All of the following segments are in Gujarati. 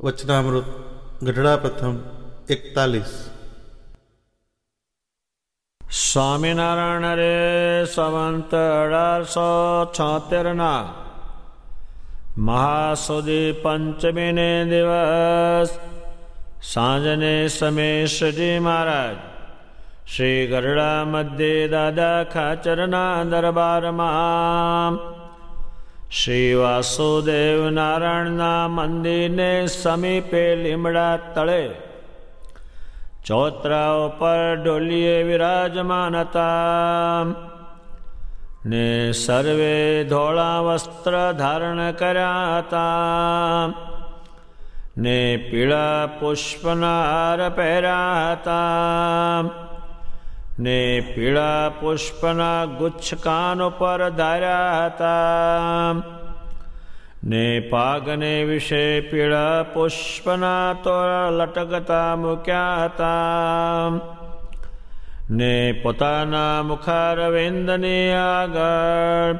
વચનામૃત ગઢડા પ્રથમ 41. સ્વામિનારાયણ રે સંવંત 1876 મહાસુદી પંચમીને દિવસ સાંજને સમેશજી મહારાજ શ્રી ગઢડા મધ્યે દાદા ખાચરના દરબારમાં શ્રી વાસુદેવ નારાયણના મંદિરને સમીપે લીમડા તળે ચોતરા ઉપર ડોલીએ વિરાજમાન હતા ને સર્વે ધોળા વસ્ત્ર ધારણ કર્યા હતા ને પીળા પુષ્પના હાર પહેર્યા હતા ને પીળા પુષ્પના ગુચ્છ કાન ઉપર ધાર્યા હતા ને પાગને વિશે પીળા પુષ્પના તોરા લટકતા મૂક્યા હતા ને પોતાના મુખારવિંદની આગળ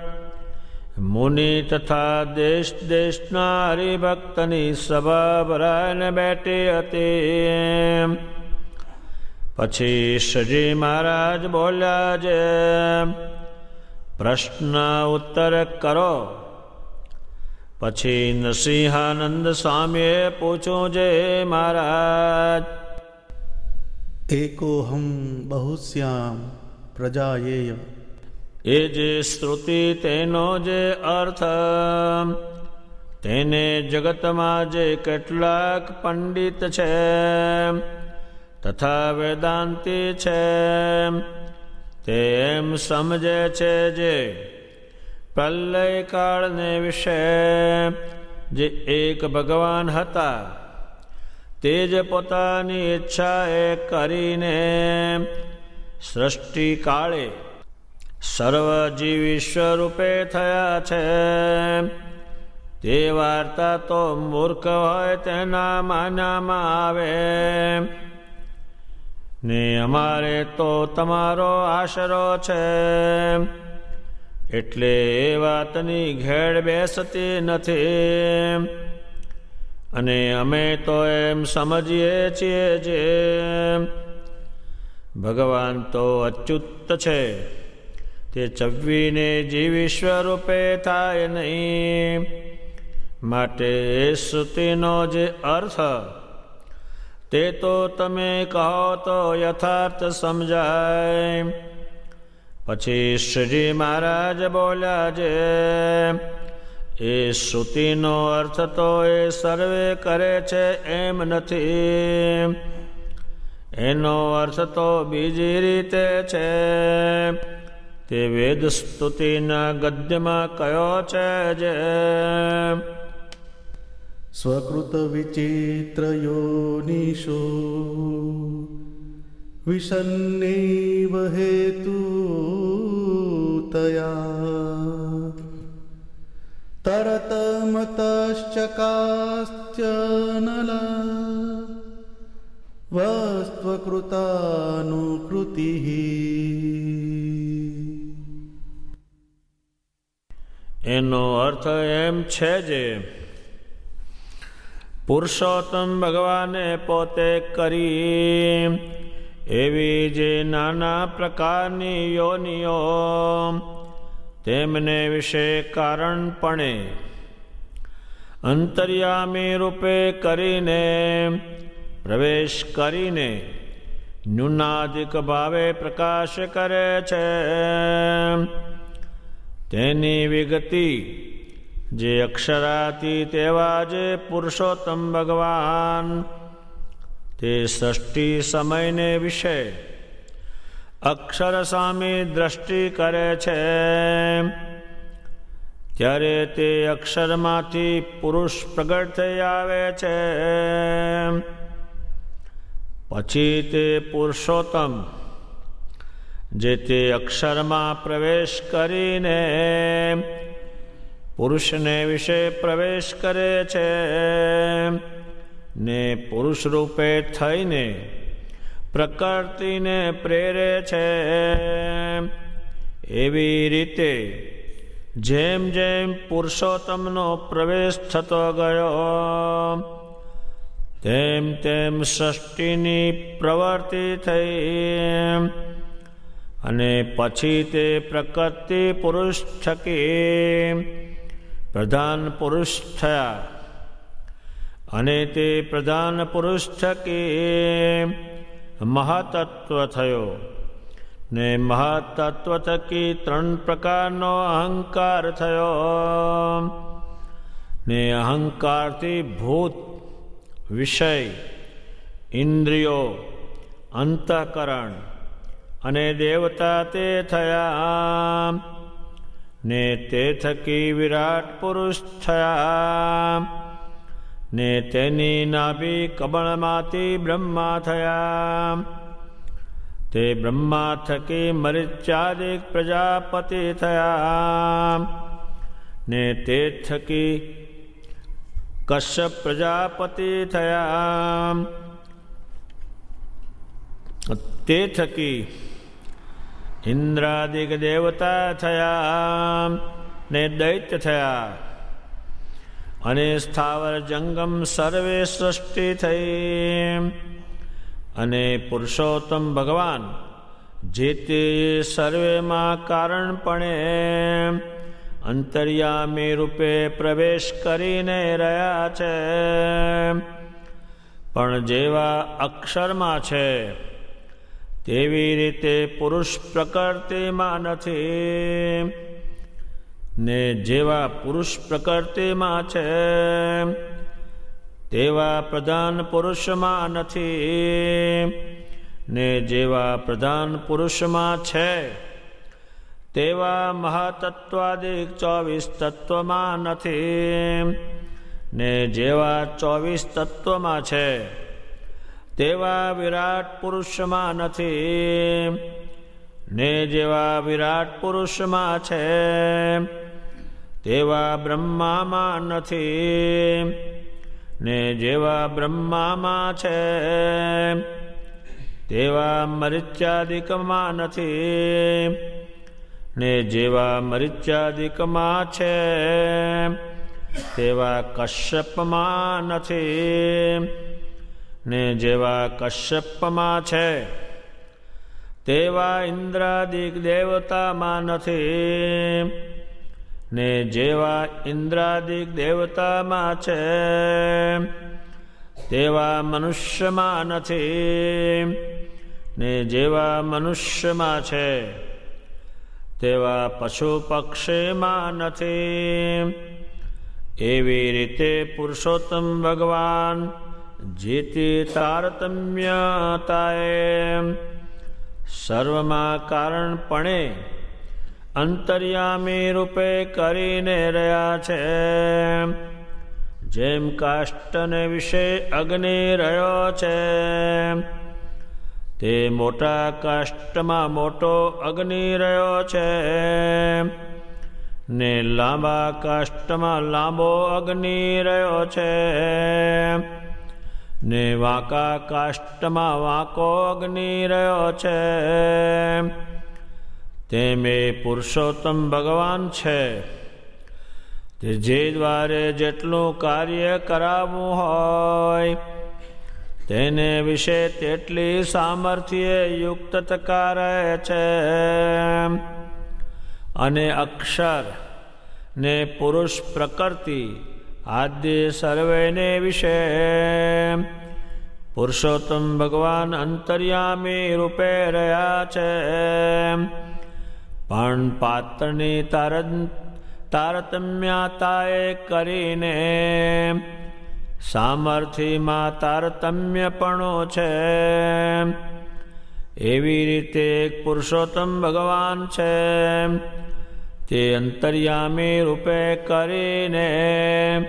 મુનિ તથા દેશ દેશના હરિભક્તની સભા ભરાઈને બેઠી હતી. પછી શ્રીજી મહારાજ બોલ્યા છે, પ્રશ્ન ઉત્તર કરો. પછી નરસિંહાનંદ સ્વામીએ પૂછ્યું છે, મહારાજ એકોહમ બહુશ્યામ પ્રજાયેય. એ જે શ્રુતિ તેનો જે અર્થ તેને જગતમાં જે કેટલાક પંડિત છે તથા વેદાંતિ છે તે એમ સમજે છે જે પ્રલય કાળને વિશે જે એક ભગવાન હતા તે જ પોતાની ઈચ્છાએ કરીને સૃષ્ટિ કાળે સર્વ જીવ ઈશ્વર રૂપે થયા છે તે વાર્તા તો મૂર્ખ હોય તેના માન્યામાં આવે ને અમારે તો તમારો આશરો છે એટલે એ વાતની ઘેડ બેસતી નથી અને અમે તો એમ સમજીએ છીએ જે ભગવાન તો અચ્યુત છે તે ચવ્વીને જીવ ઈશ્વર રૂપે થાય નહીં માટે એ શ્રુતિનો જે અર્થ તે તો તમે કહો તો યથાર્થ સમજાય. પછી શ્રીજી મહારાજ બોલ્યા છે, એ શ્રુતિનો અર્થ તો એ સર્વે કરે છે એમ નથી. એનો અર્થ તો બીજી રીતે છે તે વેદ સ્તુતિના ગદ્યમાં કયો છે જે સ્વકૃત વિચિત્ર યોનિષો વિષન્નૈવ હેતુતયા તરતમતશ્ચકાસ્ત્યનલા વસ્ત્વકૃતાનુકૃતિઃ. એનો અર્થ એમ છે જે પુરુષોત્તમ ભગવાને પોતે કરી એવી જે નાના પ્રકારની યોનિઓ તેમને વિશે કારણપણે અંતર્યામી રૂપે કરીને પ્રવેશ કરીને ન્યૂનાધિક ભાવે પ્રકાશ કરે છે. તેની વિગતિ જે અક્ષરાતી તેવા જે પુરુષોત્તમ ભગવાન તે સૃષ્ટિ સમયને વિશે અક્ષર સામે દ્રષ્ટિ કરે છે ત્યારે તે અક્ષરમાંથી પુરુષ પ્રગટ થઈ આવે છે. પછી તે પુરુષોત્તમ જે તે અક્ષરમાં પ્રવેશ કરીને પુરુષને વિશે પ્રવેશ કરે છે ને પુરુષ રૂપે થઈને પ્રકૃતિને પ્રેરે છે. એવી રીતે જેમ જેમ પુરુષોત્તમનો પ્રવેશ થતો ગયો તેમ તેમ સૃષ્ટિની પ્રવૃત્તિ થઈ અને પછી તે પ્રકૃતિ પુરુષ થકી પ્રધાન પુરુષ થયા અને તે પ્રધાન પુરુષ થકી મહાતત્વ થયો ને મહાતત્વ થકી 3 પ્રકારનો અહંકાર થયો ને અહંકારથી ભૂત વિષય ઇન્દ્રિયો અંતઃકરણ અને દેવતા તે થયા ને તે થકી વિરાટ પુરુષ થયા ને તેની નાભી કમળમાંથી બ્રહ્મા થયા તે બ્રહ્મા થકી મરીચ્યાદિક પ્રજાપતિ થયા ને તે થકી કશ્યપ પ્રજાપતિ થયા તે થકી ઇન્દ્રાદિક દેવતા થયા ને દૈત્ય થયા અને સ્થાવર જંગમ સર્વે સૃષ્ટિ થઈ અને પુરુષોત્તમ ભગવાન જે તે સર્વેમાં કારણપણે અંતર્યામી રૂપે પ્રવેશ કરીને રહ્યા છે પણ જેવા અક્ષરમાં છે તેવી રીતે પુરુષ પ્રકૃતિમાં નથી ને જેવા પુરુષ પ્રકૃતિમાં છે તેવા પ્રધાન પુરુષમાં નથી ને જેવા પ્રધાન પુરુષમાં છે તેવા મહાતત્વાદિક 24 તત્વમાં નથી ને જેવા 24 તત્વમાં છે તેવા વિરાટ પુરુષમાં નથી ને જેવા વિરાટ પુરુષમાં છે તેવા બ્રહ્મામાં નથી ને જેવા બ્રહ્મામાં છે તેવા મરીચ્યાદિકમાં નથી ને જેવા મરીચ્યાદિકમાં છે તેવા કશ્યપમાં નથી ને જેવા કશ્યપમાં છે તેવા ઇન્દ્રાદિક દેવતામાં નથી ને જેવા ઇન્દ્રાદિક દેવતામાં છે તેવા મનુષ્યમાં નથી ને જેવા મનુષ્યમાં છે તેવા પશુ પક્ષીમાં નથી એવી રીતે પુરુષોત્તમ ભગવાન જેતે તારતમ્યતાએ સર્વમાં કારણપણે અંતર્યામી રૂપે કરીને રહ્યા છે જેમ કાષ્ટને વિશે અગ્નિ રહ્યો છે તે મોટા કાષ્ટમાં મોટો અગ્નિ રહ્યો છે ને લાંબા કાષ્ટમાં લાંબો અગ્નિ રહ્યો છે ને વાંકા કાષ્ટમાં વાંકો અગ્નિ રહ્યો છે તેમે પુરુષોત્તમ ભગવાન છે તે જે દ્વારે જેટલું કાર્ય કરાવવું હોય તેને વિશે તેટલી સામર્થ્ય યુક્ત થતા રહે છે અને અક્ષર ને પુરુષ પ્રકૃતિ આદિ સર્વેને વિશે પુરુષોત્તમ ભગવાન અંતર્યામી રૂપે રહ્યા છે પણ પાત્રની તારતમ્યતાએ કરીને સામર્થ્યમાં તારતમ્યપણું છે એવી રીતે એક પુરુષોત્તમ ભગવાન છે તે અંતર્યામી રૂપે કરીને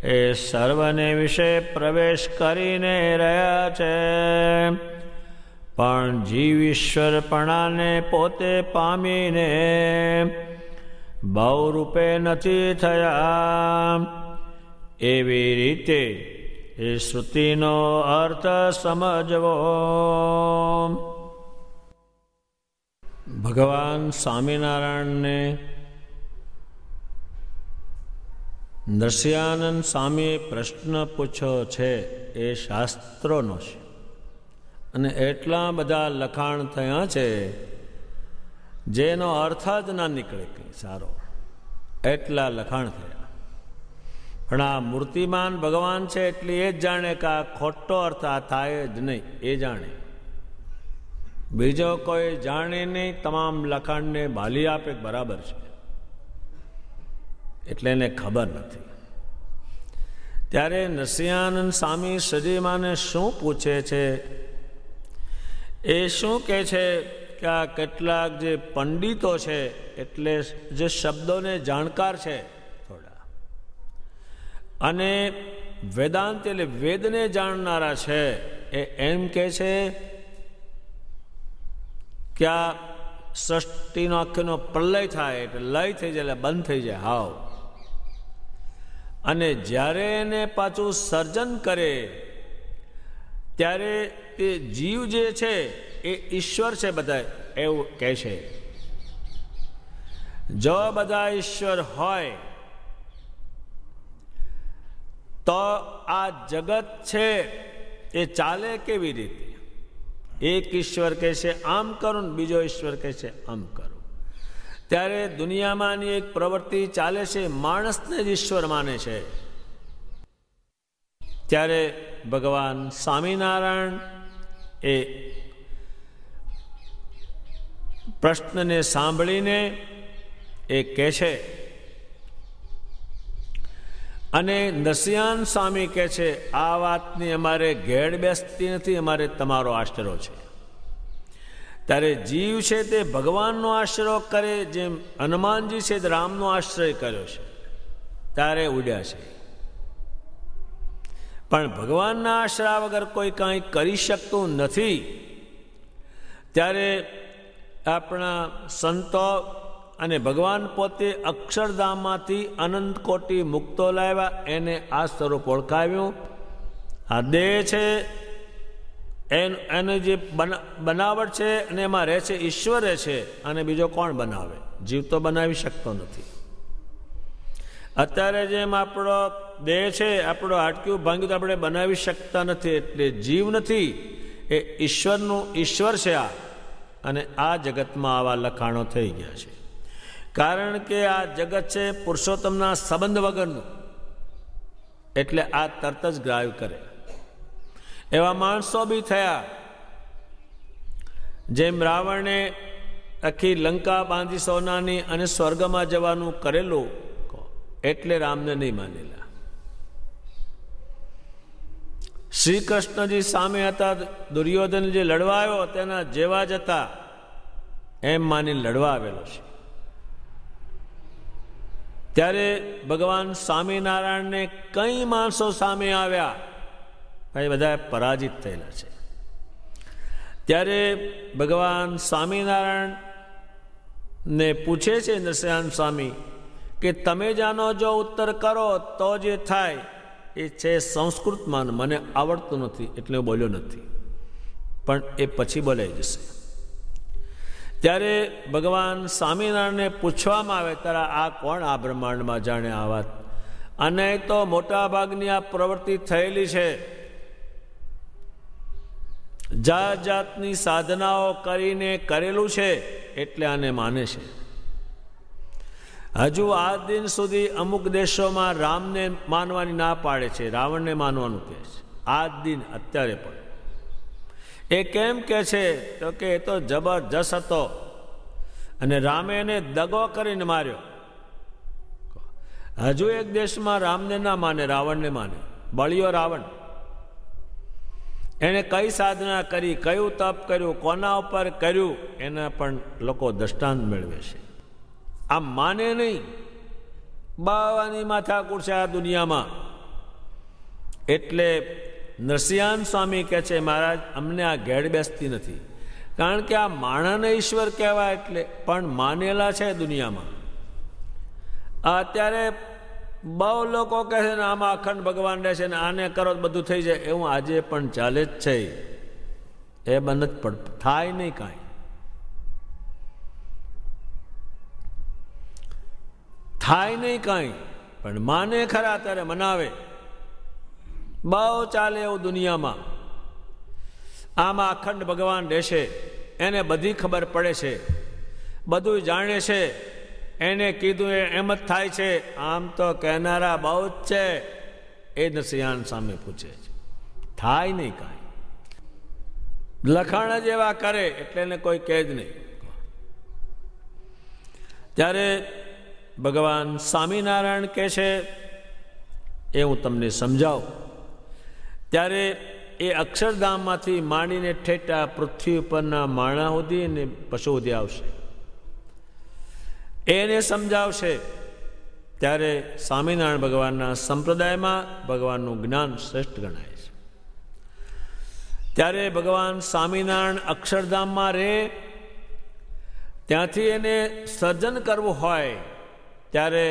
એ સર્વને વિશે પ્રવેશ કરીને રહ્યા છે પણ જીવ ઈશ્વરપણાને પોતે પામીને બહુ રૂપે નથી થયા એવી રીતે એ શ્રુતિનો અર્થ સમજવો. ભગવાન સ્વામિનારાયણને નરસિંહાનંદ સ્વામીએ પ્રશ્ન પૂછ્યો છે એ શાસ્ત્રોનો છે અને એટલા બધા લખાણ થયા છે જેનો અર્થ જ ના નીકળે કંઈ સારો, એટલા લખાણ થયા. પણ આ મૂર્તિમાન ભગવાન છે એટલે એ જ જાણે કે આ ખોટો અર્થ આ થાય જ નહીં, એ જાણે. બીજો કોઈ જાણે નહીં, તમામ લખાણને ભાલી આપે બરાબર છે, એટલે એને ખબર નથી. ત્યારે નરસિંહાનંદ સ્વામી સજીમાને શું પૂછે છે? એ શું કહે છે કે આ કેટલાક જે પંડિતો છે, એટલે જે શબ્દોને જાણકાર છે થોડા, અને વેદાંત એટલે વેદને જાણનારા છે, એ એમ કહે છે કે આ સૃષ્ટિનો આખીનો પ્રલય થાય એટલે લય થઈ જાય, એટલે બંધ થઈ જાય હાવ. અને જ્યારે એને પાછું સર્જન કરે ત્યારે તે જીવ જે છે એ ઈશ્વર છે બધા, એવું કહે છે. જો બધા ઈશ્વર હોય તો આ જગત છે એ ચાલે કેવી રીતે? એક ઈશ્વર કહે છે આમ કરો ને બીજો ઈશ્વર કહે છે આમ કરો. ત્યારે દુનિયામાંની એક પ્રવૃત્તિ ચાલે છે, માણસને જ ઈશ્વર માને છે. ત્યારે ભગવાન સ્વામિનારાયણ એ પ્રશ્નને સાંભળીને એ કહે છે, અને નરસિંહાન સ્વામી કહે છે આ વાતની અમારે ઘેડ બેસતી નથી, અમારે તમારો આશરો છે. ત્યારે જીવ છે તે ભગવાનનો આશરો કરે, જેમ હનુમાનજી છે તે રામનો આશ્રય કર્યો છે, ત્યારે ઉડ્યા છે. પણ ભગવાનના આશરા વગર કોઈ કાંઈ કરી શકતું નથી. ત્યારે આપણા સંતો અને ભગવાન પોતે અક્ષરધામમાંથી અનંત કોટી મુક્તો લાવ્યા, એને આ સ્વરૂપ ઓળખાવ્યું. આ દેહ છે એને જે બનાવટ છે અને એમાં રહે છે ઈશ્વર છે, અને બીજો કોણ બનાવે? જીવ તો બનાવી શકતો નથી. અત્યારે જેમ આપણો દેહ છે, આપણો હાડકું ભાંગ્યું તો આપણે બનાવી શકતા નથી, એટલે જીવ નથી, એ ઈશ્વરનું ઈશ્વર છે આ. અને આ જગતમાં આવા લખાણો થઈ ગયા છે, કારણ કે આ જગત છે પુરુષોત્તમના સંબંધ વગરનું, એટલે આ તરત જ ગ્રાહ્ય કરે. એવા માણસો બી થયા, જેમ રાવણે આખી લંકા બાંધી સોનાની અને સ્વર્ગમાં જવાનું કરેલું, એટલે રામને નહીં માનેલા. શ્રી કૃષ્ણજી સામે હતા, દુર્યોધન જે લડવા આવ્યો તેના જેવા જ હતા એમ માની લડવા આવેલો છે. ત્યારે ભગવાન સ્વામિનારાયણને કઈ માણસો સામે આવ્યા, ભાઈ બધા પરાજિત થયેલા છે. ત્યારે ભગવાન સ્વામિનારાયણ ને પૂછે છે નરસિંહાનંદ સ્વામી કે તમે જાણો, જો ઉત્તર કરો તો જે થાય એ છે સંસ્કૃતમાં, મને આવડતું નથી એટલે હું બોલ્યો નથી, પણ એ પછી બોલાઈ જશે. ત્યારે ભગવાન સ્વામિનારાયણને પૂછવામાં આવે, તારા આ કોણ આ બ્રહ્માંડમાં જાણે આ વાત? અને તો મોટા ભાગની આ પ્રવૃત્તિ થયેલી છે, જાત જાતની સાધનાઓ કરીને કરેલું છે, એટલે આને માને છે. હજુ આ દિન સુધી અમુક દેશોમાં રામને માનવાની ના પાડે છે, રાવણને માનવાનું કહે છે. આ દિન અત્યારે પણ એ કેમ કે છે તો કે એ તો જબરજસ્ત હતો અને રામે એને દગો કરીને માર્યો. હજુ એક દેશમાં રામને ના માને, રાવણને માને. બળિયો રાવણ, એને કઈ સાધના કરી, કયું તપ કર્યું, કોના ઉપર કર્યું, એના પણ લોકો દ્રષ્ટાંત મેળવે છે. આ માને નહીં, બાવાની માથાકૂટ છે આ દુનિયામાં. એટલે નરસિંહાન સ્વામી કહે છે મહારાજ અમને આ ઘેડ બેસતી નથી, કારણ કે આ માણસને ઈશ્વર કહેવાય એટલે પણ માનેલા છે દુનિયામાં. અત્યારે બહુ લોકો કહે છે ને આમાં અખંડ ભગવાન રહે છે ને આને કરો બધું થઈ જાય, એવું આજે પણ ચાલે જ છે. એ બંધ જ પડ થાય નહીં, કાંઈ થાય નહીં કાંઈ. પણ માને ખરા ત્યારે મનાવે. બહુ ચાલે એવું દુનિયામાં. આમાં અખંડ ભગવાન રહેશે, એને બધી ખબર પડે છે, બધું જાણે છે, એને કીધું એમ જ થાય છે. આમ તો કહેનારા બહુ જ છે, એ નસિયાન સામે પૂછે છે, થાય નહીં કાંઈ. લખાણ જ એવા કરે એટલે એને કોઈ કહે જ નહીં. ત્યારે ભગવાન સ્વામિનારાયણ કહે છે, એ હું તમને સમજાવું. ત્યારે એ અક્ષરધામમાંથી માંડીને ઠેઠા પૃથ્વી ઉપરના માણા સુધી અને પશુ સુધી આવશે, એને સમજાવશે. ત્યારે સ્વામિનારાયણ ભગવાનના સંપ્રદાયમાં ભગવાનનું જ્ઞાન શ્રેષ્ઠ ગણાય છે. ત્યારે ભગવાન સ્વામિનારાયણ અક્ષરધામમાં રહે, ત્યાંથી એને સર્જન કરવું હોય ત્યારે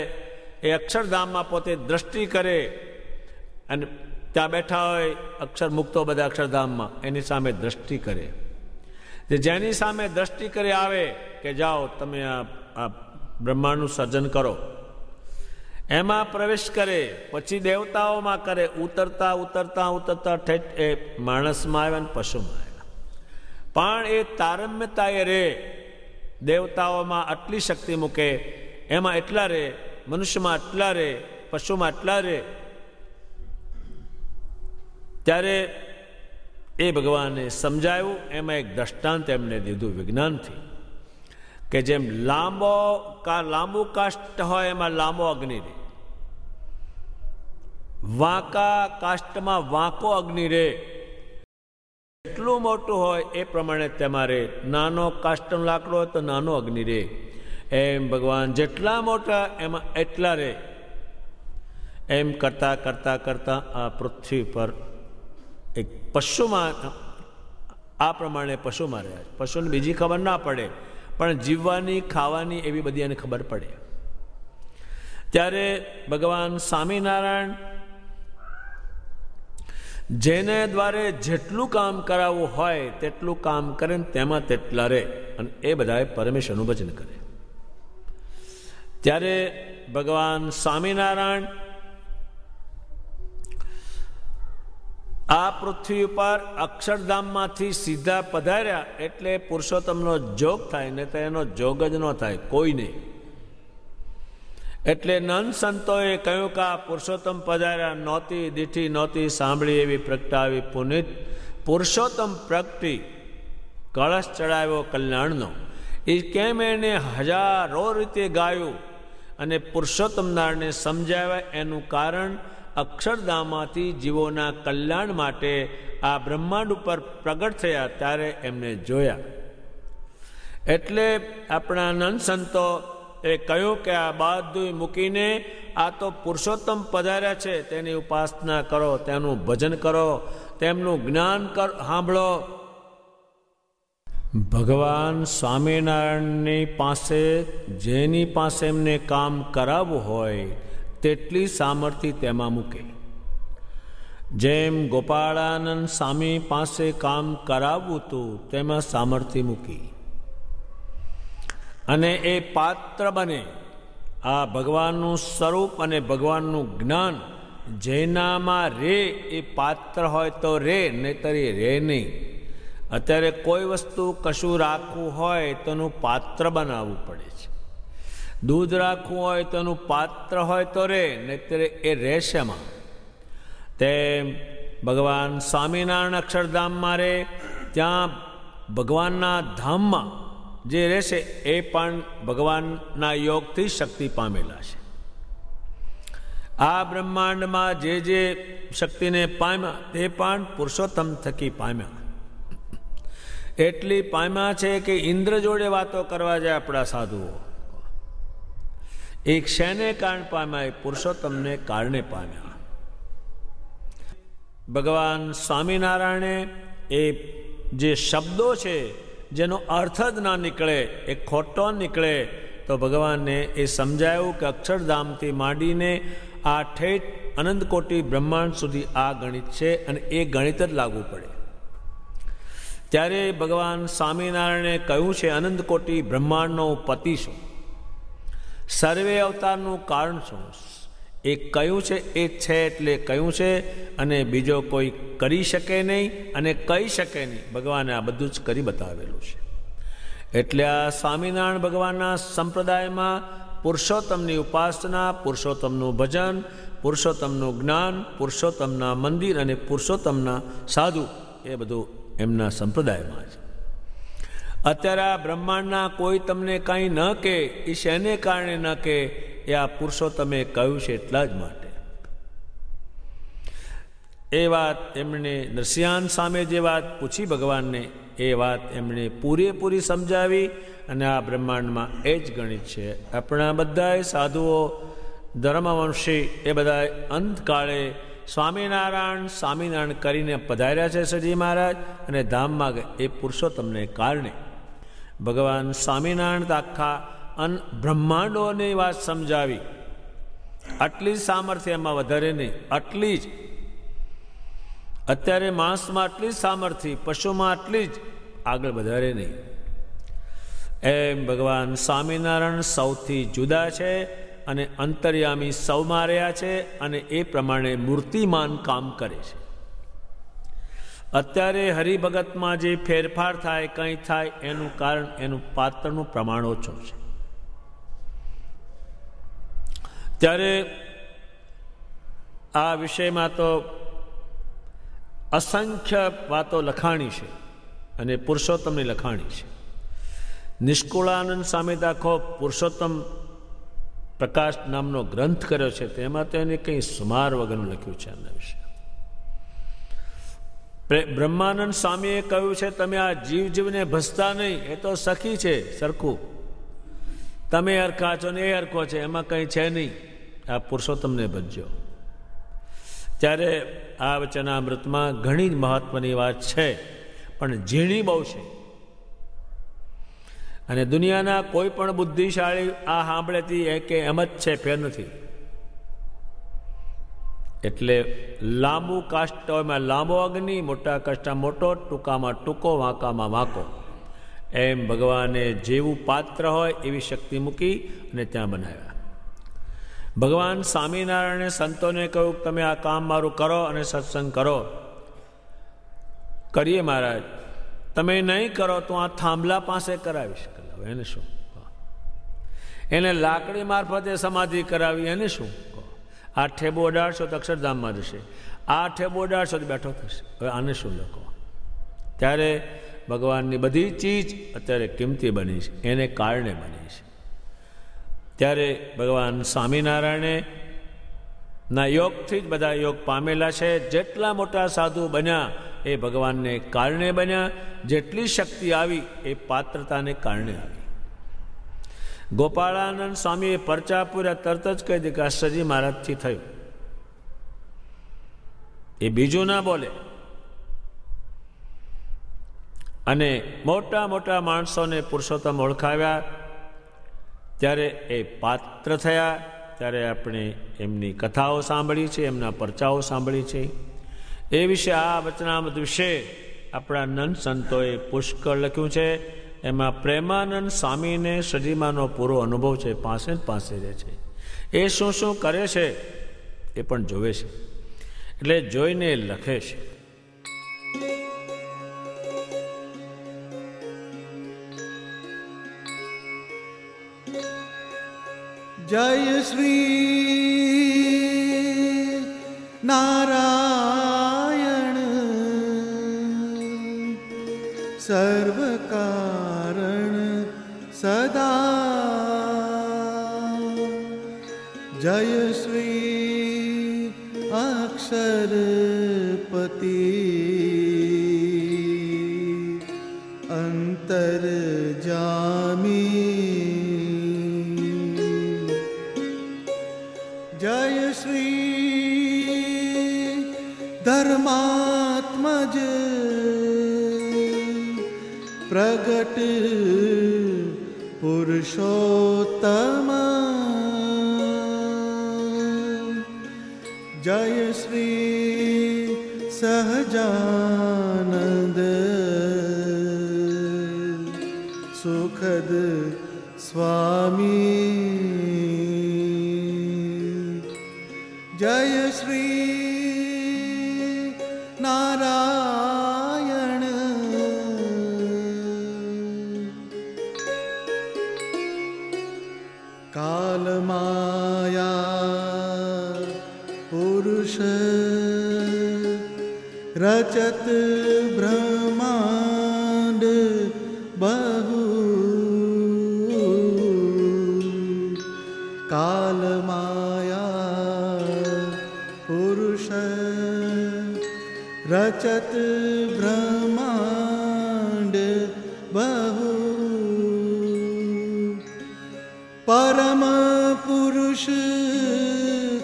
એ અક્ષરધામમાં પોતે દ્રષ્ટિ કરે, અને ત્યાં બેઠા હોય અક્ષર મુક્તો બધા અક્ષરધામમાં, એની સામે દ્રષ્ટિ કરે. જેની સામે દ્રષ્ટિ કરી આવે કે જાઓ તમે આ બ્રહ્માંડનું સર્જન કરો, એમાં પ્રવેશ કરે. પછી દેવતાઓમાં કરે, ઉતરતા ઉતરતા ઉતરતા ઠેઠ એ માણસમાં આવ્યા અને પશુમાં આવ્યા. પણ એ તારમ્યતા એ રે, દેવતાઓમાં આટલી શક્તિ મૂકે, એમાં એટલા રે, મનુષ્યમાં આટલા રે, પશુમાં આટલા રે. ત્યારે એ ભગવાને સમજાયું. એમાં એક દ્રષ્ટાંત એમને દીધું વિજ્ઞાનથી, કે જેમ લાંબુ કાષ્ટ હોય એમાં લાંબો અગ્નિ રહે, વાંકા કાષ્ટમાં વાંકો અગ્નિ રહે. જેટલું મોટું હોય એ પ્રમાણે તેમાં રહે. નાનો કાષ્ટનો લાકડો હોય તો નાનો અગ્નિ રહે. એમ ભગવાન જેટલા મોટા એમાં એટલા રહે. એમ કરતા કરતા કરતા આ પૃથ્વી પર એક પશુમાં આ પ્રમાણે પશુમાં રહ્યા. પશુને બીજી ખબર ના પડે, પણ જીવવાની ખાવાની એવી બધી એને ખબર પડે. ત્યારે ભગવાન સ્વામિનારાયણ જેને દ્વારે જેટલું કામ કરાવવું હોય તેટલું કામ કરે, તેમાં તેટલા રહે, અને એ બધાએ પરમેશ્વરનું ભજન કરે. ત્યારે ભગવાન સ્વામિનારાયણ આ પૃથ્વી ઉપર અક્ષરધામમાંથી સીધા પધાર્યા એટલે પુરુષોત્તમનો જોગ થાય, ને તો એનો જોગ જ ન થાય કોઈ નહીં. એટલે નંદ સંતોએ કહ્યું કે આ પુરુષોત્તમ પધાર્યા, નહોતી દીઠી નહોતી સાંભળી એવી પ્રગટાવી પુનિત પુરુષોત્તમ પ્રગટી, કળશ ચડાવ્યો કલ્યાણનો. એ કેમ એને હજારો રીતે ગાયું અને પુરુષોત્તમ નારાયણને સમજાવ્યા, એનું કારણ અક્ષરધામમાંથી જીવોના કલ્યાણ માટે આ બ્રહ્માંડ ઉપર પ્રગટ થયા ત્યારે એમને જોયા. એટલે આપણા નંદ સંતો એ કહ્યું કે આ બધું મૂકીને આ તો પુરુષોત્તમ પધાર્યા છે, તેની ઉપાસના કરો, તેનું ભજન કરો, તેમનું જ્ઞાન સાંભળો. ભગવાન સ્વામિનારાયણની પાસે જેની પાસે એમને કામ કરાવવું હોય તેટલી સામર્થ્ય તેમાં મૂકે. જેમ ગોપાળાનંદ સ્વામી પાસે કામ કરાવવું હતું તેમાં સામર્થ્ય મૂકી અને એ પાત્ર બને. આ ભગવાનનું સ્વરૂપ અને ભગવાનનું જ્ઞાન જેનામાં રે એ પાત્ર હોય તો રે, નહીતર એ રે નહીં. અત્યારે કોઈ વસ્તુ કશું રાખવું હોય તો એનું પાત્ર બનાવવું પડે છે. દૂધ રાખવું હોય તો એનું પાત્ર હોય તો રે, નહીતર એ રહેશેમાં. તેમ ભગવાન સ્વામિનારાયણ અક્ષરધામમાં રે, ત્યાં ભગવાનના ધામમાં જે રહેશે એ પણ ભગવાનના યોગથી શક્તિ પામેલા છે. આ બ્રહ્માંડમાં જે શક્તિને પામ્યા તે પણ પુરુષોત્તમ થકી પામ્યા. એટલી પામ્યા છે કે ઇન્દ્ર જોડે વાતો કરવા જાય આપણા સાધુઓ. એક શેને કારણે પામ્યા? એ પુરુષોત્તમને કારણે પામ્યા. ભગવાન સ્વામિનારાયણે એ જે શબ્દો છે જેનો અર્થ જ ના નીકળે, એ ખોટો નીકળે, તો ભગવાનને એ સમજાયું કે અક્ષરધામથી માંડીને આ ઠેઠ અનંતકોટી બ્રહ્માંડ સુધી આ ગણિત છે અને એ ગણિત જ લાગુ પડે. ત્યારે ભગવાન સ્વામિનારાયણે કહ્યું છે, અનંતકોટી બ્રહ્માંડનો પતિ છું, સર્વે અવતારનું કારણ છું, એ કયું છે એ છે એટલે કયું છે, અને બીજો કોઈ કરી શકે નહીં અને કહી શકે નહીં. ભગવાને આ બધું જ કરી બતાવેલું છે. એટલે આ સ્વામિનારાયણ ભગવાનના સંપ્રદાયમાં પુરુષોત્તમની ઉપાસના, પુરુષોત્તમનું ભજન, પુરુષોત્તમનું જ્ઞાન, પુરુષોત્તમના મંદિર અને પુરુષોત્તમના સાધુ, એ બધું એમના સંપ્રદાયમાં છે. અત્યારે આ બ્રહ્માંડના કોઈ તમને કંઈ ન કહે, એ શેને કારણે ન કહે, એ આ પુરુષોત્તમે કહ્યું છે એટલા જ માટે. એ વાત એમણે નરસિંહાન સામે જે વાત પૂછી ભગવાનને, એ વાત એમણે પૂરેપૂરી સમજાવી. અને આ બ્રહ્માંડમાં એ જ ગણિત છે. આપણા બધાએ સાધુઓ, ધર્મવંશી, એ બધા અંતકાળે સ્વામિનારાયણ સ્વામિનારાયણ કરીને પધાર્યા છે શ્રીજી મહારાજ, અને ધામમાં એ પુરુષોત્તમને કારણે ભગવાન સ્વામિનારાયણ આખા બ્રહ્માંડોની વાત સમજાવી. આટલી જ સામર્થ્ય, એમાં વધારે નહીં, આટલી જ. અત્યારે માણસમાં આટલી જ સામર્થ્ય, પશુમાં આટલી જ, આગળ વધારે નહીં. એમ ભગવાન સ્વામિનારાયણ સૌથી જુદા છે અને અંતર્યામી સૌમાં રહ્યા છે, અને એ પ્રમાણે મૂર્તિમાન કામ કરે છે. અત્યારે હરિભગતમાં જે ફેરફાર થાય, કંઈ થાય, એનું કારણ એનું પાત્રનું પ્રમાણ ઓછું છે. ત્યારે આ વિષયમાં તો અસંખ્ય વાતો લખાણી છે અને પુરુષોત્તમની લખાણી છે. નિષ્કુળાનંદ સ્વામી આખો પુરુષોત્તમ પ્રકાશ નામનો ગ્રંથ કર્યો છે. તેમાં તો એને કંઈ સુમાર વગરનું લખ્યું છે એમના વિશે. બ્રહ્માનંદ સ્વામીએ કહ્યું છે, તમે આ જીવને ભસતા નહીં, એ તો સખી છે સરખું. તમે હરખા છો ને એ હરખો છે, એમાં કંઈ છે નહીં. આ પુરુષોત્તમને ભજજો. ત્યારે આ વચનામૃતમાં ઘણી જ મહત્વની વાત છે, પણ ઝીણી બહુ છે. અને દુનિયાના કોઈ પણ બુદ્ધિશાળી આ સાંભળેથી એ કે એમ જ છે, ફેર નથી. એટલે લાંબુ કાષ્ટમાં લાંબો અગ્નિ, મોટા કાષ્ટમાં મોટો, ટૂંકામાં ટૂંકો, વાંકામાં વાંકો, એમ ભગવાને જેવું પાત્ર હોય એવી શક્તિ મૂકી અને ત્યાં બનાવ્યા. ભગવાન સ્વામિનારાયણે સંતોને કહ્યું, તમે આ કામ મારું કરો અને સત્સંગ કરો. કરીએ મહારાજ. તમે નહીં કરો તો આ થાંભલા પાસે કરાવીશ. એને શું? એને લાકડી મારફતે સમાધિ કરાવી, એને શું? આ ઠેબો અડાડશો તો અક્ષરધામમાં જશે, આ ઠેબો અડાડશો તો બેઠો થશે. હવે આને શું લખો? ત્યારે ભગવાનની બધી ચીજ અત્યારે કિંમતી બની છે, એને કારણે બની છે. ત્યારે ભગવાન સ્વામિનારાયણે ના યોગથી જ બધા યોગ પામેલા છે. જેટલા મોટા સાધુ બન્યા એ ભગવાનને કારણે બન્યા. જેટલી શક્તિ આવી એ પાત્રતાને કારણે આવી. ગોપાળાનંદ સ્વામીએ પરચા પૂર્યા, તરત જ કહી દે કે આ શ્રીજી મહારાજથી થયું. એ બીજું ના બોલે. અને મોટા મોટા માણસોને પુરુષોત્તમ ઓળખાવ્યા, ત્યારે એ પાત્ર થયા. ત્યારે આપણે એમની કથાઓ સાંભળી છે, એમના પરચાઓ સાંભળી છે. એ વિશે આ વચનામૃત વિશે આપણા નંદ સંતોએ પુષ્કળ લખ્યું છે. એમાં પ્રેમાનંદ સ્વામીને શ્રીજીમાનો પૂરો અનુભવ છે, પાસે જ પાસે રહે છે. એ શું શું કરે છે એ પણ જોવે છે, એટલે જોઈને લખે છે. જય શ્રી નારાયણ સર્વ કારણ સદા. જય શ્રી અક્ષરપતિ અંતરજામી. જય શ્રી ધર્માત્મજ પ્રગટ પુરુષોત્તમ. જય શ્રી સહજાનંદ સુખદ સ્વામી. નારાયણ કાલમાયા પુરુષ રચત બ્રહ્માંડ બહુ કાલમાયા પુરુષ રચત બ્રહ્માંડ બહુ પરમ પુરુષ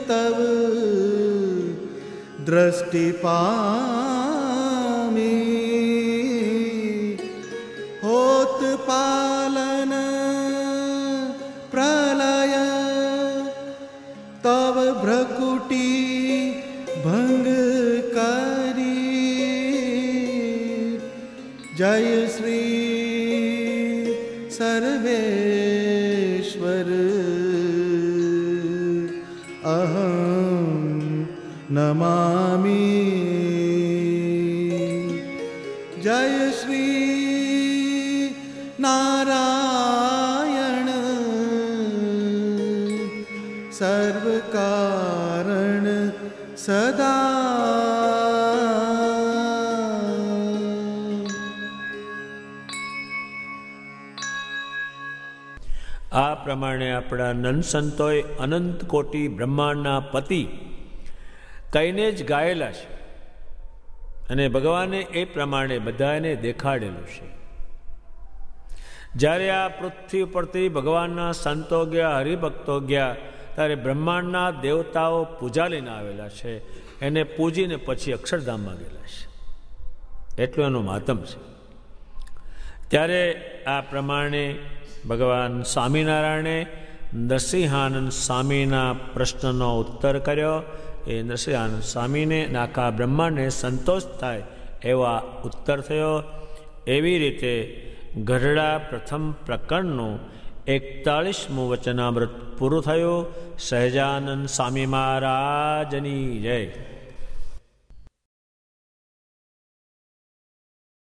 તવ દ્રષ્ટિ પામી હોત પાલન પ્રલય તવ ભ્રકુટી ભંગ કરી જય શ્રી સર્વેશ્વર અહં નમામિ જય શ્રી નારાયણ સર્વ કારણ સદા આ પ્રમાણે આપણા નંદ સંતોએ અનંત કોટી બ્રહ્માંડના પતિ કહીને જ ગાયેલા છે અને ભગવાને એ પ્રમાણે બધાને દેખાડેલું છે. જ્યારે આ પૃથ્વી પરથી ભગવાનના સંતો ગયા, હરિભક્તો ગયા, ત્યારે બ્રહ્માંડના દેવતાઓ પૂજા લઈને આવેલા છે. એને પૂજીને પછી અક્ષરધામમાં ગયેલા છે. એટલું એનું મહાત્મ છે. ત્યારે આ પ્રમાણે ભગવાન સ્વામિનારાયણે નરસિંહાનંદ સ્વામીના પ્રશ્નનો ઉત્તર કર્યો. એ નરસિંહાનંદ સ્વામીને આખા બ્રહ્માંડને સંતોષ થાય એવા ઉત્તર થયો. એવી રીતે ગઢડા પ્રથમ પ્રકરણનું 41મું વચનામૃત પૂરું થયું. સહજાનંદ સ્વામી મહારાજની જય.